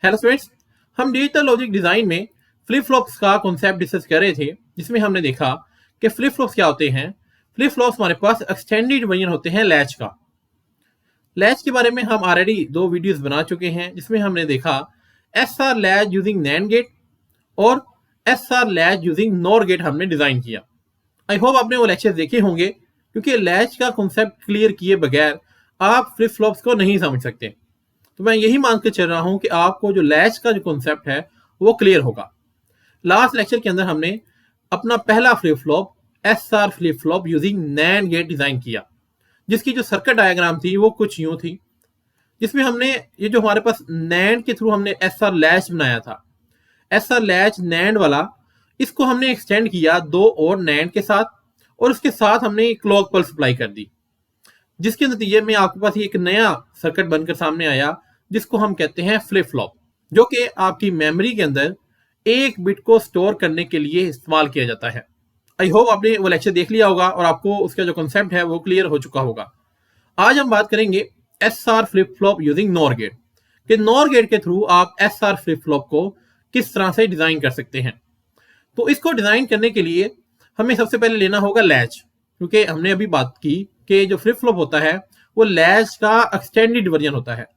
Hello students, हम digital logic design में flip flops का कॉन्सेप्ट डिस्कस कर रहे थे, जिसमें हमने देखा कि फ्लिप फ्लॉप्स क्या होते हैं। फ्लिप फ्लॉप्स हमारे पास एक्सटेंडेड वर्जन होते हैं लैच का। लैच के बारे में हम ऑलरेडी 2 वीडियोस बना चुके हैं, जिसमें हमने देखा S R latch using NAND gate और S R latch using NOR gate हमने डिजाइन किया। आई होप आपने वो लेक्चर देखे होंगे, क्योंकि लैच का कॉन्सेप्ट क्लियर किए बगैर आप फ्लिप फ्लॉप्स को नहीं समझ सकते। तो मैं यही मान के चल रहा हूं कि आपको जो लैच का जो कॉन्सेप्ट है वो क्लियर होगा। लास्ट लेक्चर के अंदर हमने अपना पहला flip flop S R flip flop using NAND gate design किया, जिसकी जो सर्किट डायग्राम थी वो कुछ यूं थी, जिसमें हमने ये जो हमारे पास नैंड के थ्रू हमने एस आर लैच बनाया था, एस आर लैच नैंड वाला, इसको हमने एक्सटेंड किया 2 और नैंड के साथ, और उसके साथ हमने क्लॉक पल्स अप्लाई कर दी, जिसके नतीजे में आपके पास एक नया सर्किट बनकर सामने आया, जिसको हम कहते हैं फ्लिप फ्लॉप, जो कि आपकी मेमोरी के अंदर एक बिट को स्टोर करने के लिए इस्तेमाल किया जाता है। आई होप आपने वो लेक्चर देख लिया होगा और आपको उसका जो कॉन्सेप्ट है वो क्लियर हो चुका होगा। आज हम बात करेंगे S R flip flop using NOR gate, कि नॉर गेट के थ्रू आप एस आर फ्लिप फ्लॉप को किस तरह से डिजाइन कर सकते हैं। तो इसको डिजाइन करने के लिए हमें सबसे पहले लेना होगा लैच, क्योंकि हमने अभी बात की कि जो फ्लिप फ्लॉप होता है वो लैच का एक्सटेंडेड वर्जन होता है।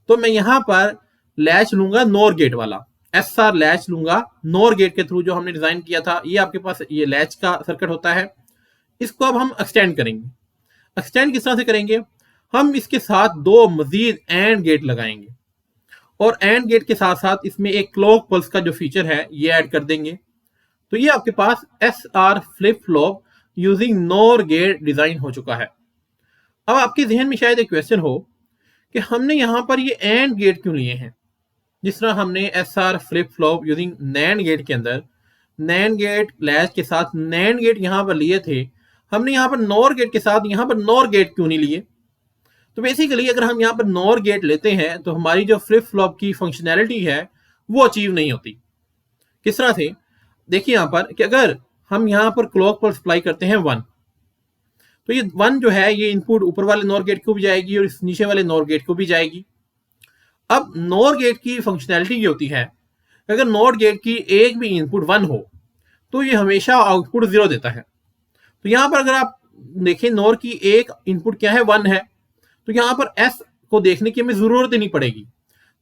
तो मैं यहां पर लैच लूंगा नॉर गेट वाला, एस आर लैच लूंगा नॉर गेट के थ्रू जो हमने डिजाइन किया था। ये आपके पास ये लैच का सर्किट होता है, इसको अब हम एक्सटेंड करेंगे। एक्सटेंड किस तरह से करेंगे, हम इसके साथ 2 मजीद एंड गेट लगाएंगे, और एंड गेट के साथ साथ इसमें एक क्लॉक पल्स का जो फीचर है ये ऐड कर देंगे। तो ये आपके पास S R flip flop using NOR gate design हो चुका है। अब आपके जहन में शायद एक क्वेश्चन हो कि हमने यहां पर ये एंड गेट क्यों लिए हैं। जिस तरह हमने S R flip flop using NAND gate के अंदर नैंड गेट लैच के साथ नैंड गेट यहां पर लिए थे, हमने यहां पर नॉर गेट के साथ यहां पर नॉर गेट क्यों नहीं लिए। तो बेसिकली अगर हम यहां पर नॉर गेट लेते हैं तो हमारी जो फ्लिप फ्लॉप की फंक्शनैलिटी है वो अचीव नहीं होती। किस तरह से, देखिए यहां पर कि अगर हम यहां पर क्लॉक पर सप्लाई करते हैं 1, तो ये 1 जो है ये इनपुट ऊपर वाले नॉर गेट को भी जाएगी और इस नीचे वाले नॉर गेट को भी जाएगी। अब नॉर गेट की फंक्शनैलिटी ये होती है, अगर नॉर गेट की एक भी इनपुट 1 हो तो ये हमेशा आउटपुट 0 देता है। तो यहां पर अगर आप देखें नॉर की एक इनपुट क्या है, 1 है, तो यहां पर एस को देखने की हमें जरूरत ही नहीं पड़ेगी,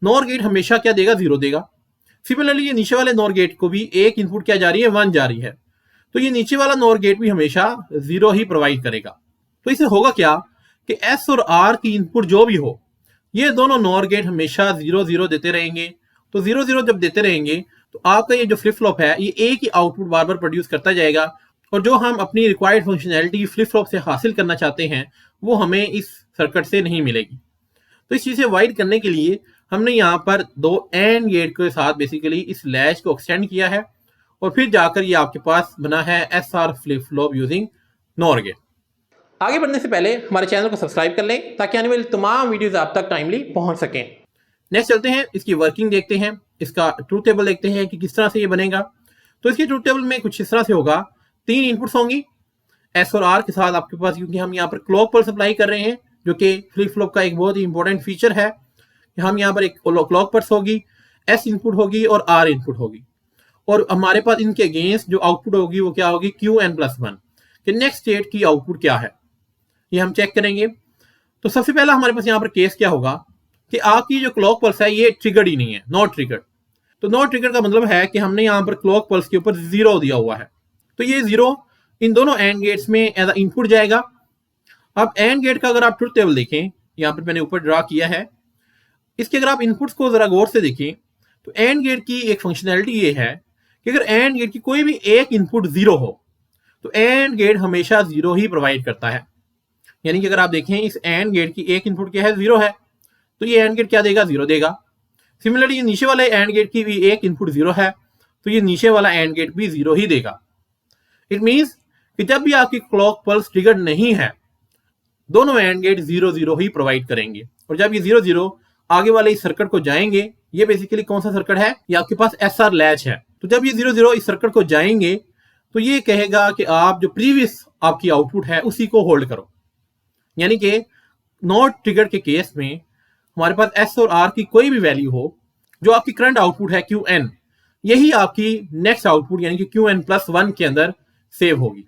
नॉर गेट हमेशा क्या देगा, 0 देगा। सिमिलरली ये नीचे वाले नॉर गेट को भी एक इनपुट क्या जा रही है, 1 जा रही है, तो ये नीचे वाला नॉर गेट भी हमेशा 0 ही प्रोवाइड करेगा। तो इससे होगा क्या कि एस और आर की इनपुट जो भी हो, ये दोनों नॉर गेट हमेशा 0 0 देते रहेंगे। तो 0 0 जब देते रहेंगे तो आपका ये जो फ्लिप फ्लॉप है ये एक ही आउटपुट बार बार प्रोड्यूस करता जाएगा, और जो हम अपनी रिक्वायर्ड फंक्शनैलिटी फ्लिप फ्लॉप से हासिल करना चाहते हैं वो हमें इस सर्किट से नहीं मिलेगी। तो इस चीज से अवॉइड करने के लिए हमने यहाँ पर 2 एंड गेट के साथ बेसिकली इस लैच को एक्सटेंड किया है, और फिर जाकर ये आपके पास बना है S R flip flop using NOR gate. आगे बढ़ने से पहले हमारे चैनल को सब्सक्राइब कर लें, ताकि आने वाली तमाम वीडियोस आप तक टाइमली पहुंच सकें। नेक्स्ट चलते हैं, इसकी वर्किंग देखते हैं, इसका ट्रूथ टेबल देखते हैं कि किस तरह से ये बनेगा। तो इसके ट्रूथ टेबल में कुछ इस तरह से होगा, 3 इनपुट्स होंगी एस और आर के साथ आपके पास, क्योंकि हम यहाँ पर क्लॉक पल्स अप्लाई कर रहे हैं, जो कि फ्लिप फ्लॉप का एक बहुत ही इंपॉर्टेंट फीचर है। हम यहाँ पर एक क्लॉक पल्स होगी, एस इनपुट होगी और आर इनपुट होगी, और हमारे पास इनके अगेंस्ट जो आउटपुट होगी वो क्या होगी, क्यू एन प्लस 1, कि नेक्स्ट स्टेट की आउटपुट क्या है ये हम चेक करेंगे। तो सबसे पहला हमारे पास यहाँ पर केस क्या होगा कि आपकी जो क्लॉक पल्स है ये ट्रिगर्ड ही नहीं है, नॉट ट्रिगर्ड। तो नॉट ट्रिगर्ड का मतलब है कि हमने यहाँ पर क्लॉक पल्स के ऊपर 0 दिया हुआ है, तो ये 0 इन दोनों एंड गेट्स में एज इनपुट जाएगा। अब एंड गेट का अगर आप ट्रुथ टेबल देखें, यहाँ पर मैंने ऊपर ड्रा किया है, इसके अगर आप इनपुट्स को जरा गौर से देखें तो एंड गेट की एक फंक्शनैलिटी ये है कि अगर एंड गेट की कोई भी एक इनपुट 0 हो तो एंड गेट हमेशा 0 ही प्रोवाइड करता है। यानी कि अगर आप देखें इस एंड गेट की एक इनपुट क्या है, 0 है, तो ये एंड गेट क्या देगा, 0 देगा। सिमिलरली नीचे वाले एंड गेट की भी एक इनपुट 0 है, तो ये नीचे वाला एंड गेट भी 0 ही देगा। इट मींस कि जब भी आपकी क्लॉक पल्स ट्रिगर्ड नहीं है, दोनों एंड गेट 0 0 ही प्रोवाइड करेंगे, और जब ये 0 0 आगे वाले इस सर्किट को जाएंगे, ये बेसिकली कौन सा सर्किट है, ये आपके पास एस आर लैच है, तो जब ये 0 0 इस सर्किट को जाएंगे तो ये कहेगा कि आप जो प्रीवियस आपकी आउटपुट है उसी को होल्ड करो। यानी कि नॉट ट्रिगर्ड के केस में हमारे पास एस और आर की कोई भी वैल्यू हो, जो आपकी करंट आउटपुट है Qn, यही आपकी नेक्स्ट आउटपुट यानी कि Qn+1 के अंदर सेव होगी,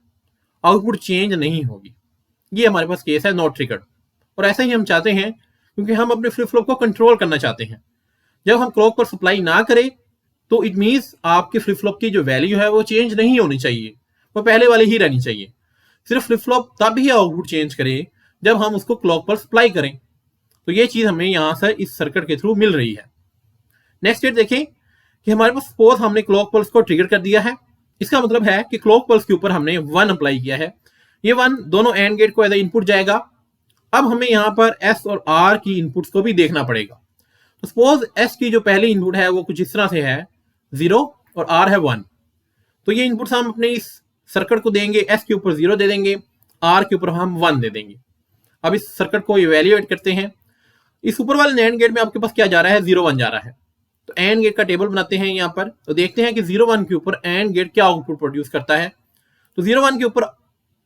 आउटपुट चेंज नहीं होगी। ये हमारे पास केस है नॉट ट्रिगर्ड। और ऐसा ही हम चाहते हैं, क्योंकि हम अपने फ्लिप फ्लॉप को कंट्रोल करना चाहते हैं। जब हम क्लॉक पर सप्लाई ना करें तो इट मीन्स आपके फ्लिप फ्लॉप की जो वैल्यू है वो चेंज नहीं होनी चाहिए, वो पहले वाली ही रहनी चाहिए। सिर्फ फ्लिप फ्लॉप तब ही आउटपुट चेंज करे जब हम उसको क्लॉक पर सप्लाई करें। तो ये चीज हमें यहाँ से इस सर्किट के थ्रू मिल रही है। नेक्स्ट स्टेट देखें कि हमारे पास सपोज हमने क्लॉक पल्स को ट्रिगर कर दिया है। इसका मतलब है कि क्लॉक पल्स के ऊपर हमने 1 अप्लाई किया है। ये 1 दोनों एंड गेट को एज इनपुट जाएगा। अब हमें यहाँ पर एस और आर की इनपुट्स को भी देखना पड़ेगा। तो सपोज एस की जो पहली इनपुट है वो कुछ इस तरह से है 0 और आर है 1। तो ये इनपुट्स हम अपने इस सर्किट को देंगे, एस के ऊपर 0 दे देंगे, आर के ऊपर हम 1 दे देंगे। अब इस सर्किट को इवेल्युएट करते हैं। इस ऊपर वाले एंड गेट में आपके पास क्या जा रहा है, 0 1 जा रहा है। तो एंड गेट का टेबल बनाते हैं यहाँ पर, तो देखते हैं कि 0 1 के ऊपर एंड गेट क्या आउटपुट प्रोड्यूस करता है। तो 0 1 के ऊपर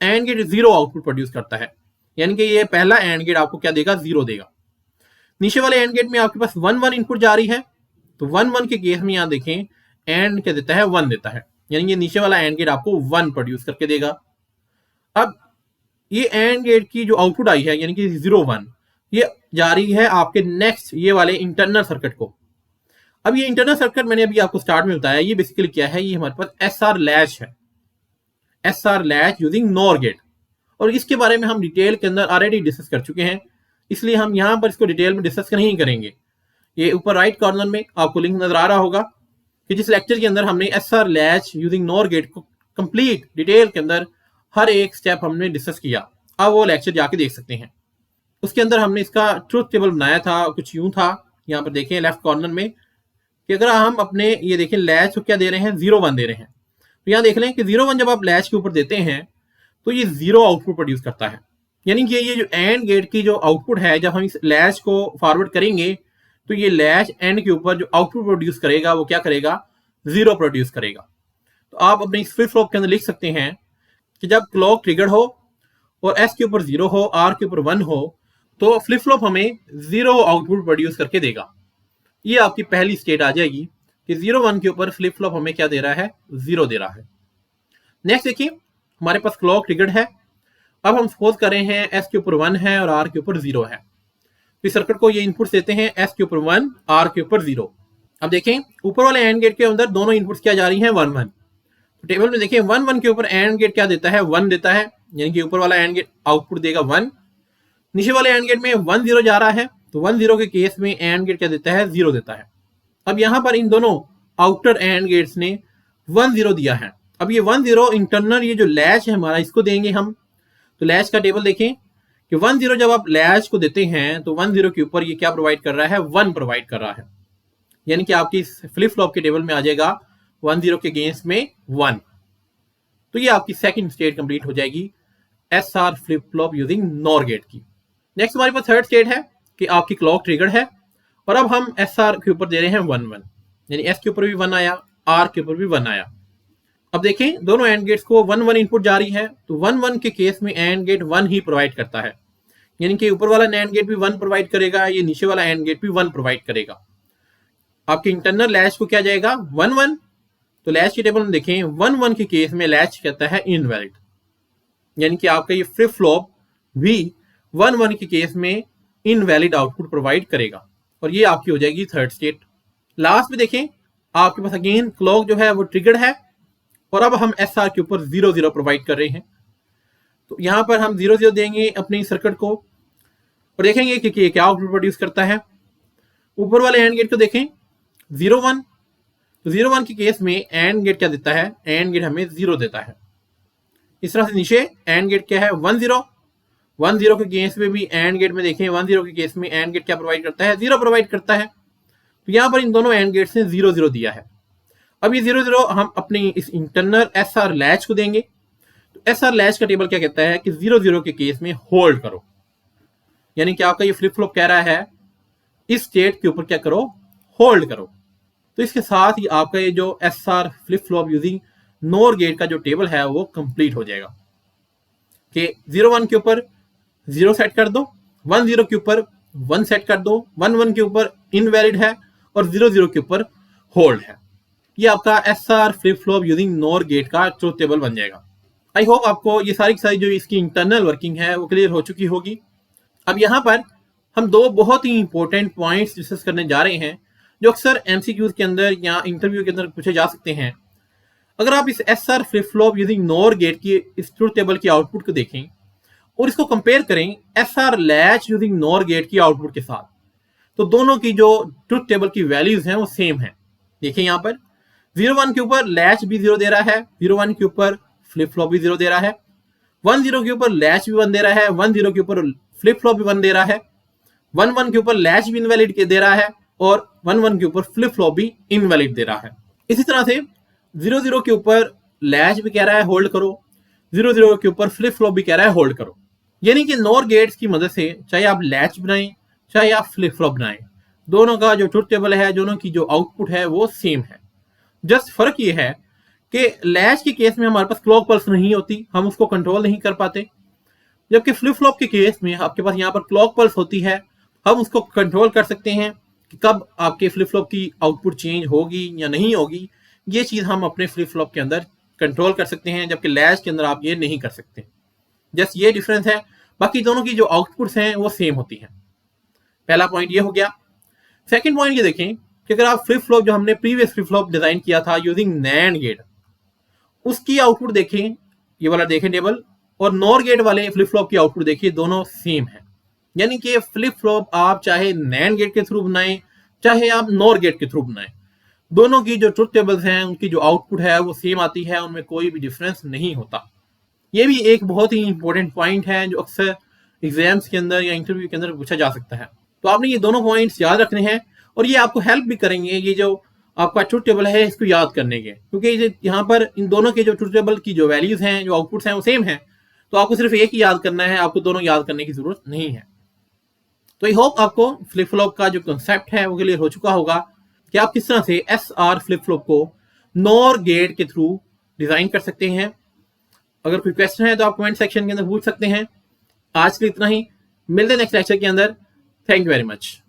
एंड गेट 0 आउटपुट प्रोड्यूस करता है, यानी कि ये पहला एंड गेट आपको क्या देगा, 0 देगा। नीचे वाले एंड गेट में आपके पास 1 1 इनपुट जा रही है। तो 1 1 के केस में यहाँ देखें एंड क्या देता है, 1 देता है, यानी कि नीचे वाला एंड गेट आपको 1 प्रोड्यूस करके देगा। अब ये एंड गेट की जो आउटपुट आई है यानी कि 0 1, ये जा रही है आपके नेक्स्ट ये वाले इंटरनल सर्किट को। अब ये इंटरनल सर्किट मैंने अभी आपको स्टार्ट में बताया, ये बेसिकली क्या है, ये हमारे पास एसआर लैच है, SR latch using NOR gate. और इसके बारे में हम डिटेल के अंदर ऑलरेडी डिस्कस कर चुके हैं, इसलिए हम यहाँ पर इसको डिटेल में डिस्कस नहीं करेंगे। ये ऊपर राइट कॉर्नर में आपको लिंक नजर आ रहा होगा कि जिस लेक्चर के अंदर हमने SR latch using NOR gate को कंप्लीट डिटेल के अंदर हर एक स्टेप हमने डिस्कस किया। अब वो लेक्चर जाके देख सकते हैं। उसके अंदर हमने इसका ट्रूथ टेबल बनाया था, कुछ यूं था, यहाँ पर देखें लेफ्ट कॉर्नर में, कि अगर हम अपने ये देखें लैच को क्या दे रहे हैं, 0 1 दे रहे हैं। तो यहाँ देख लें कि 0 1 जब आप लैच के ऊपर देते हैं तो ये 0 आउटपुट प्रोड्यूस करता है, यानी कि ये जो एंड गेट की जो आउटपुट है, जब हम इस लैच को फॉरवर्ड करेंगे तो ये लैच एंड के ऊपर जो आउटपुट प्रोड्यूस करेगा वो क्या करेगा, 0 प्रोड्यूस करेगा। तो आप अपने इस फ्लिप फ्लॉप के अंदर लिख सकते हैं कि जब क्लॉक ट्रिगर्ड हो और एस के ऊपर 0 हो, आर के ऊपर 1 हो, तो फ्लिप फ्लॉप हमें 0 आउटपुट प्रोड्यूस करके देगा। ये आपकी पहली स्टेट आ जाएगी कि 0 1 के ऊपर फ्लिप फ्लॉप हमें क्या दे रहा है, 0 दे रहा है। नेक्स्ट देखिए हमारे पास क्लॉक ट्रिगर्ड है। अब हम सपोज कर रहे हैं एस के ऊपर 1 है और आर के ऊपर 0 है। तो इस सर्किट को ये इनपुट्स देते हैं, एस के ऊपर 1, आर के ऊपर 0। अब देखें ऊपर वाले एंड गेट के अंदर दोनों इनपुट्स क्या जा रही हैं, 1 1। तो टेबल में देखिए 1 1 के ऊपर एंड गेट क्या देता है, 1 देता है, यानी कि ऊपर वाला एंड गेट आउटपुट देगा 1। नीचे वाले एंड गेट में 1 0 जा रहा है, तो 1 0 के केस में एंड गेट क्या देता है, 0 देता है। अब यहाँ पर इन दोनों आउटर एंड गेट्स ने 1 0 दिया है। अब ये 1 0 इंटरनल ये जो लैच है हमारा, इसको देंगे हम। तो लैच का टेबल देखें कि 1 0 जब आप लैच को देते हैं तो 1 0 के ऊपर ये क्या प्रोवाइड कर रहा है, 1 प्रोवाइड कर रहा है, यानी कि आपकी फ्लिप फ्लॉप के टेबल में आ जाएगा 1 0 के अगेंस्ट में 1। तो ये आपकी सेकंड स्टेट कंप्लीट हो जाएगी SR flip flop using NOR gate की। नेक्स्ट हमारे पास थर्ड स्टेट है कि आपकी क्लॉक ट्रिगर्ड है और अब हम एसआर के ऊपर दे रहे हैं 1 1, यानी एस के ऊपर भी 1 आया, आर के ऊपर भी 1 आया। अब देखें दोनों एंड गेट्स को 1 1 इनपुट जा रही है, तो 1 1 के केस में एंड गेट 1 ही प्रोवाइड करता है, यानी कि ऊपर वाला एंड गेट भी 1 प्रोवाइड करेगा, ये नीचे वाला एंड गेट भी 1 प्रोवाइड करेगा। आपके इंटरनल लैच को क्या जाएगा, 1 1। तो लैच के टेबल में देखें 1 1 के केस में लैच कहता है इनवैलिड, यानी कि आपका ये फ्लिप फ्लॉप भी 1 1 के केस में इनवैलिड आउटपुट प्रोवाइड करेगा, और ये आपकी हो जाएगी थर्ड स्टेट। लास्ट में देखें आपके पास अगेन क्लॉक जो है वो ट्रिगर्ड है और अब हम एसआर के ऊपर 0 0 प्रोवाइड कर रहे हैं। तो यहां पर हम 0 0 देंगे अपने सर्किट को और देखेंगे कि क्या आउटपुट प्रोड्यूस करता है। ऊपर वाले एंड गेट को देखें 0 1, तो 0 1 के केस में एंड गेट क्या देता है, एंड गेट हमें 0 देता है। इस तरह से नीचे एंड गेट क्या है, 1 0। 1 0 के केस में भी एंड गेट में देखें 1 0 के केस में एंड गेट क्या प्रोवाइड करता है, 0 प्रोवाइड करता है। तो यहाँ पर इन दोनों एंड गेट्स ने 0 0 दिया है। अब ये 0 0 हम अपनी इस इंटरनल एसआर लैच को देंगे। तो एसआर लैच का टेबल क्या कहता है कि 0 0 के केस में होल्ड करो, यानी कि आपका ये फ्लिप फ्लॉप कह रहा है इस स्टेट के ऊपर क्या करो, होल्ड करो। तो इसके साथ ही आपका ये जो SR flip flop using NOR gate का जो टेबल है वो कंप्लीट हो जाएगा कि 0 1 के ऊपर 0 सेट कर दो, 1 0 के ऊपर 1 सेट कर दो, 1 1 के ऊपर इनवैलिड है और 0 0 के ऊपर होल्ड है। ये आपका SR flip flop using NOR gate का ट्रुथ टेबल बन जाएगा। आई होप आपको ये सारी की सारी जो इसकी इंटरनल वर्किंग है वो क्लियर हो चुकी होगी। अब यहाँ पर हम दो बहुत ही इंपॉर्टेंट पॉइंट्स डिस्कस करने जा रहे हैं जो अक्सर MCQs के अंदर या इंटरव्यू के अंदर पूछे जा सकते हैं। अगर आप इस SR flip flop using NOR gate की इस ट्रुथ टेबल की आउटपुट को देखें और इसको कंपेयर करें SR latch using NOR gate की आउटपुट के साथ, तो दोनों की जो ट्रुथ टेबल की वैल्यूज हैं वो सेम है। देखिए यहाँ पर 0 1 के ऊपर लैच भी 0 दे रहा है, 0 1 के ऊपर फ्लिप फ्लॉप भी 0 दे रहा है, 1 0 के ऊपर लैच भी 1 दे रहा है, 1 0 के ऊपर फ्लिप फ्लॉप भी 1 दे रहा है, 1 1 के ऊपर लैच भी इनवैलिड दे रहा है और 1 1 के ऊपर फ्लिप फ्लॉप भी इनवैलिड दे रहा है। इसी तरह से 0 0 के ऊपर लैच भी कह रहा है होल्ड करो, 0 0 के ऊपर फ्लिप फ्लॉप भी कह रहा है होल्ड करो। यानी कि नॉर गेट्स की मदद से चाहे आप लैच बनाएं चाहे आप फ्लिप फ्लॉप बनाएं, दोनों का जो ट्रुथ टेबल है, दोनों की जो आउटपुट है वो सेम है। जस्ट फर्क ये है कि लैच के केस में हमारे पास क्लॉक पल्स नहीं होती, हम उसको कंट्रोल नहीं कर पाते, जबकि फ्लिप फ्लॉप के केस में आपके पास यहाँ पर क्लॉक पल्स होती है, हम उसको कंट्रोल कर सकते हैं कि कब आपके फ्लिप फ्लॉप की आउटपुट चेंज होगी या नहीं होगी। ये चीज़ हम अपने फ्लिप फ्लॉप के अंदर कंट्रोल कर सकते हैं, जबकि लैच के अंदर आप ये नहीं कर सकते। जस्ट ये डिफरेंस है, बाकी दोनों की जो आउटपुट्स हैं वो सेम होती हैं। पहला पॉइंट ये हो गया। सेकंड पॉइंट ये देखें कि अगर आप फ्लिप फ्लॉप जो हमने प्रीवियस फ्लिप फ्लॉप डिजाइन किया था यूजिंग नैंड गेट, उसकी आउटपुट देखें, ये वाला देखें टेबल, और नॉर गेट वाले फ्लिप फ्लॉप की आउटपुट देखिए, दोनों सेम है। यानी कि फ्लिप फ्लॉप आप चाहे नैंड गेट के थ्रू बनाएं चाहे आप नॉर गेट के थ्रू बनाएं, दोनों की जो ट्रुथ टेबल्स हैं उनकी जो आउटपुट है वो सेम आती है, उनमें कोई भी डिफरेंस नहीं होता। ये भी एक बहुत ही इंपॉर्टेंट पॉइंट है जो अक्सर एग्जाम्स के अंदर या इंटरव्यू के अंदर पूछा जा सकता है। तो आपने ये दोनों पॉइंट्स याद रखने हैं और ये आपको हेल्प भी करेंगे ये जो आपका ट्रुथ टेबल है इसको याद करने के, क्योंकि यहाँ पर इन दोनों के जो ट्रुथ टेबल की जो वैल्यूज हैं, जो आउटपुट्स हैं वो सेम है, तो आपको सिर्फ एक ही याद करना है, आपको दोनों याद करने की जरूरत नहीं है। तो आई होप आपको फ्लिप फ्लॉप का जो कंसेप्ट है वो क्लियर हो चुका होगा कि आप किस तरह से SR फ्लिप फ्लॉप को नॉर गेट के थ्रू डिजाइन कर सकते हैं। अगर कोई क्वेश्चन है तो आप कमेंट सेक्शन के अंदर पूछ सकते हैं। आज के लिए इतना ही, मिलते हैं नेक्स्ट लेक्चर के अंदर। Thank you very much.